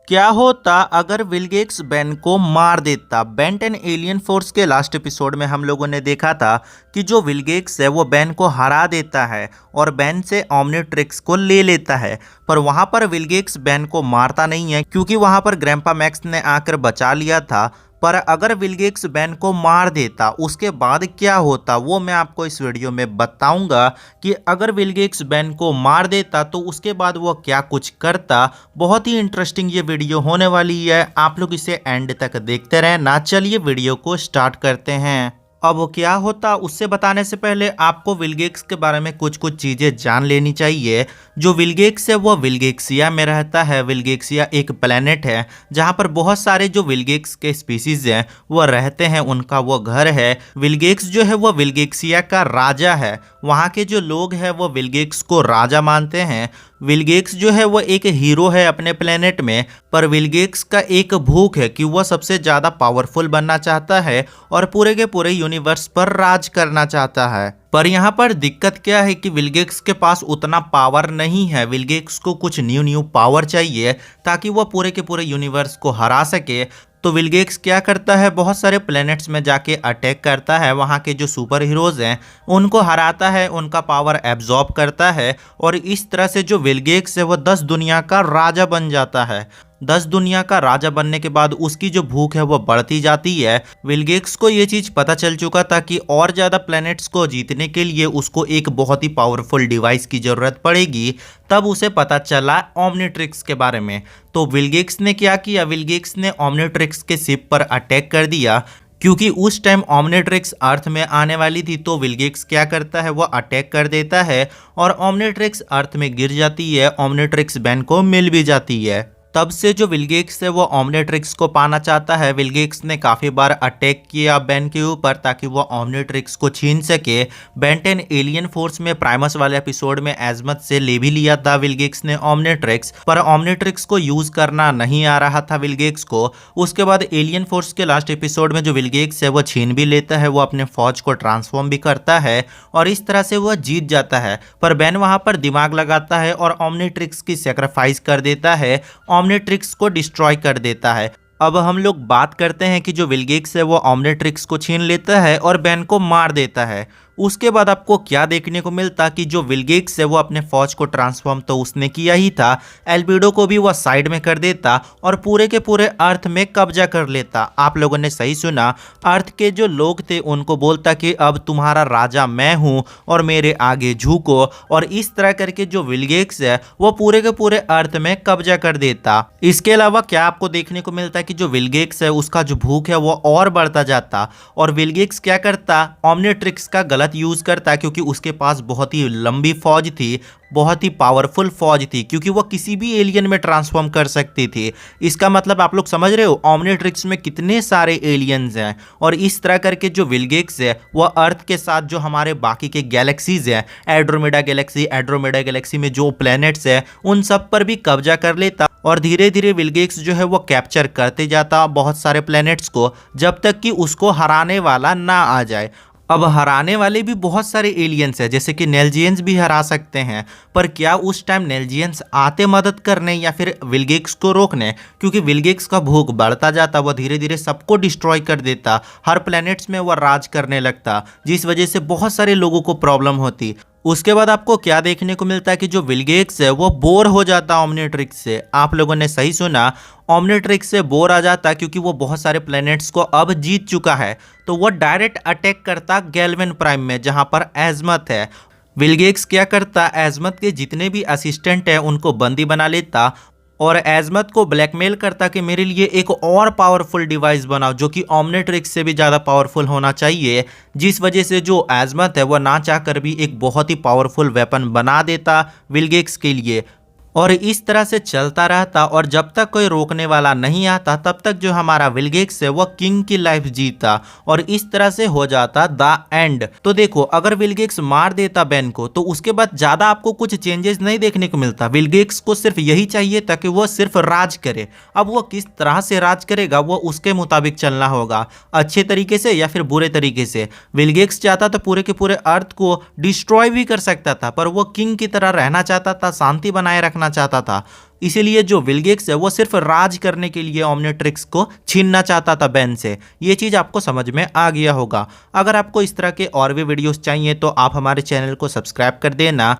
क्या होता अगर विल गेट्स बेन को मार देता। बेन 10 एलियन फोर्स के लास्ट एपिसोड में हम लोगों ने देखा था कि जो विल गेट्स है वो बेन को हरा देता है और बेन से ओमनिट्रिक्स को ले लेता है। पर वहां पर विल गेट्स बेन को मारता नहीं है क्योंकि वहां पर ग्रैंपा मैक्स ने आकर बचा लिया था। पर अगर विल गेट्स बेन को मार देता उसके बाद क्या होता वो मैं आपको इस वीडियो में बताऊंगा कि अगर विल गेट्स बेन को मार देता तो उसके बाद वो क्या कुछ करता। बहुत ही इंटरेस्टिंग ये वीडियो होने वाली है, आप लोग इसे एंड तक देखते रहना। चलिए वीडियो को स्टार्ट करते हैं। अब वो क्या होता उससे बताने से पहले आपको विल गेट्स के बारे में कुछ कुछ चीज़ें जान लेनी चाहिए। जो विल गेट्स है वो विलगेक्सिया में रहता है। विलगेक्सिया एक प्लेनेट है जहाँ पर बहुत सारे जो विलगेक्स के स्पीसीज हैं वो रहते हैं, उनका वो घर है। विलगेक्स जो है वो विलगेक्सिया का राजा है। वहाँ के जो लोग हैं वो विलगेक्स को राजा मानते हैं। विलगेक्स जो है वो एक हीरो है अपने प्लेनेट में, पर विलगेक्स का एक भूख है कि वह सबसे ज़्यादा पावरफुल बनना चाहता है और पूरे के पूरे यूनिवर्स पर राज करना चाहता है। पर यहाँ पर दिक्कत क्या है कि विलगेक्स के पास उतना पावर नहीं है। विलगेक्स को कुछ न्यू पावर चाहिए ताकि वह पूरे के पूरे यूनिवर्स को हरा सके। तो विलगेक्स क्या करता है, बहुत सारे प्लैनेट्स में जाके अटैक करता है, वहाँ के जो सुपर हीरोज हैं उनको हराता है, उनका पावर एब्जॉर्ब करता है और इस तरह से जो विलगेक्स है वो 10 दुनिया का राजा बन जाता है। 10 दुनिया का राजा बनने के बाद उसकी जो भूख है वो बढ़ती जाती है। विलगेक्स को ये चीज़ पता चल चुका था कि और ज़्यादा प्लैनेट्स को जीतने के लिए उसको एक बहुत ही पावरफुल डिवाइस की ज़रूरत पड़ेगी। तब उसे पता चला ओमनिट्रिक्स के बारे में। तो विलगेक्स ने क्या किया, विलगेक्स ने ओमनिट्रिक्स के शिप पर अटैक कर दिया। क्योंकि उस टाइम ओमनिट्रिक्स अर्थ में आने वाली थी तो विलगेक्स क्या करता है वो अटैक कर देता है और ओमनिट्रिक्स अर्थ में गिर जाती है। ओमनिट्रिक्स बेन को मिल भी जाती है। तब से जो विलगेक्स है वो ओमनिट्रिक्स को पाना चाहता है। विलगेक्स ने काफ़ी बार अटैक किया बेन के ऊपर ताकि वो ओमनिट्रिक्स को छीन सके। बेन 10 एलियन फोर्स में प्राइमस वाले एपिसोड में एजमत से ले भी लिया था विलगेक्स ने ओमनिट्रिक्स, पर ओमनिट्रिक्स को यूज़ करना नहीं आ रहा था विलगेक्स को। उसके बाद एलियन फोर्स के लास्ट एपिसोड में जो विलगेक्स है वो छीन भी लेता है, वो अपने फौज को ट्रांसफॉर्म भी करता है और इस तरह से वह जीत जाता है। पर बेन वहाँ पर दिमाग लगाता है और ओमनिट्रिक्स की सेक्रीफाइस कर देता है, ओमनिट्रिक्स को डिस्ट्रॉय कर देता है। अब हम लोग बात करते हैं कि जो विलगेक्स है वो ओमनिट्रिक्स को छीन लेता है और बेन को मार देता है। उसके बाद आपको क्या देखने को मिलता कि जो विलगेक्स है वो अपने फौज को ट्रांसफॉर्म तो उसने किया ही था, एल्बिडो को भी वह साइड में कर देता और पूरे के पूरे अर्थ में कब्जा कर लेता। आप लोगों ने सही सुना, अर्थ के जो लोग थे उनको बोलता कि अब तुम्हारा राजा मैं हूं और मेरे आगे झुको, और इस तरह करके जो विलगेक्स है वो पूरे के पूरे अर्थ में कब्जा कर देता। इसके अलावा क्या आपको देखने को मिलता कि जो विलगेक्स है उसका जो भूख है वो और बढ़ता जाता और विलगेक्स क्या करता, ओमनिट्रिक्स का गलत यूज करता क्योंकि उसके पास बहुत ही लंबी फौज थी, बहुत ही पावरफुल फौज थी, क्योंकि वो किसी भी एलियन में ट्रांसफॉर्म कर सकती थी। इसका मतलब आप लोग समझ रहे हो ओमनिट्रिक्स में कितने सारे एलियंस हैं। और इस तरह करके जो विलगेक्स है वो अर्थ के साथ जो हमारे बाकी के गैलेक्सीज हैं, एंड्रोमेडा गैलेक्सी में जो प्लैनेट्स है उन सब पर भी कब्जा कर लेता और धीरे धीरे विलगेक्स जो है वो कैप्चर करते जाता बहुत सारे प्लैनेट्स को, जब तक कि उसको हराने वाला ना आ जाए। अब हराने वाले भी बहुत सारे एलियंस हैं, जैसे कि नेल्जियंस भी हरा सकते हैं, पर क्या उस टाइम नेल्जियंस आते मदद करने या फिर विलगेक्स को रोकने, क्योंकि विलगेक्स का भूख बढ़ता जाता, वह धीरे धीरे सबको डिस्ट्रॉय कर देता, हर प्लैनेट्स में वह राज करने लगता, जिस वजह से बहुत सारे लोगों को प्रॉब्लम होती। उसके बाद आपको क्या देखने को मिलता है कि जो विलगेक्स है वो बोर हो जाता ओमनिट्रिक्स से। आप लोगों ने सही सुना, ओमनिट्रिक्स से बोर आ जाता क्योंकि वो बहुत सारे प्लैनेट्स को अब जीत चुका है। तो वो डायरेक्ट अटैक करता गैल्वेन प्राइम में जहां पर एजमत है। विलगेक्स क्या करता, एजमत के जितने भी असिस्टेंट हैं उनको बंदी बना लेता और एजमत को ब्लैकमेल करता कि मेरे लिए एक और पावरफुल डिवाइस बनाओ जो कि ओमनिट्रिक्स से भी ज़्यादा पावरफुल होना चाहिए, जिस वजह से जो एजमत है वह ना चाहकर भी एक बहुत ही पावरफुल वेपन बना देता विलगेक्स के लिए। और इस तरह से चलता रहता और जब तक कोई रोकने वाला नहीं आता तब तक जो हमारा विलगेक्स है वह किंग की लाइफ जीता और इस तरह से हो जाता द एंड। तो देखो, अगर विलगेक्स मार देता बेन को तो उसके बाद ज़्यादा आपको कुछ चेंजेस नहीं देखने को मिलता। विलगेक्स को सिर्फ यही चाहिए ताकि वह सिर्फ राज करे। अब वह किस तरह से राज करेगा वो उसके मुताबिक चलना होगा, अच्छे तरीके से या फिर बुरे तरीके से। विलगेक्स चाहता तो पूरे के पूरे अर्थ को डिस्ट्रॉय भी कर सकता था, पर वह किंग की तरह रहना चाहता था, शांति बनाए रखना करना चाहता था। इसीलिए जो विलगेक्स है वो सिर्फ राज करने के लिए ओमनिट्रिक्स को छीनना चाहता था बेन से। ये चीज़ आपको समझ में आ गया होगा। अगर आपको इस तरह के और भी वीडियोस चाहिए तो आप हमारे चैनल को सब्सक्राइब कर देना।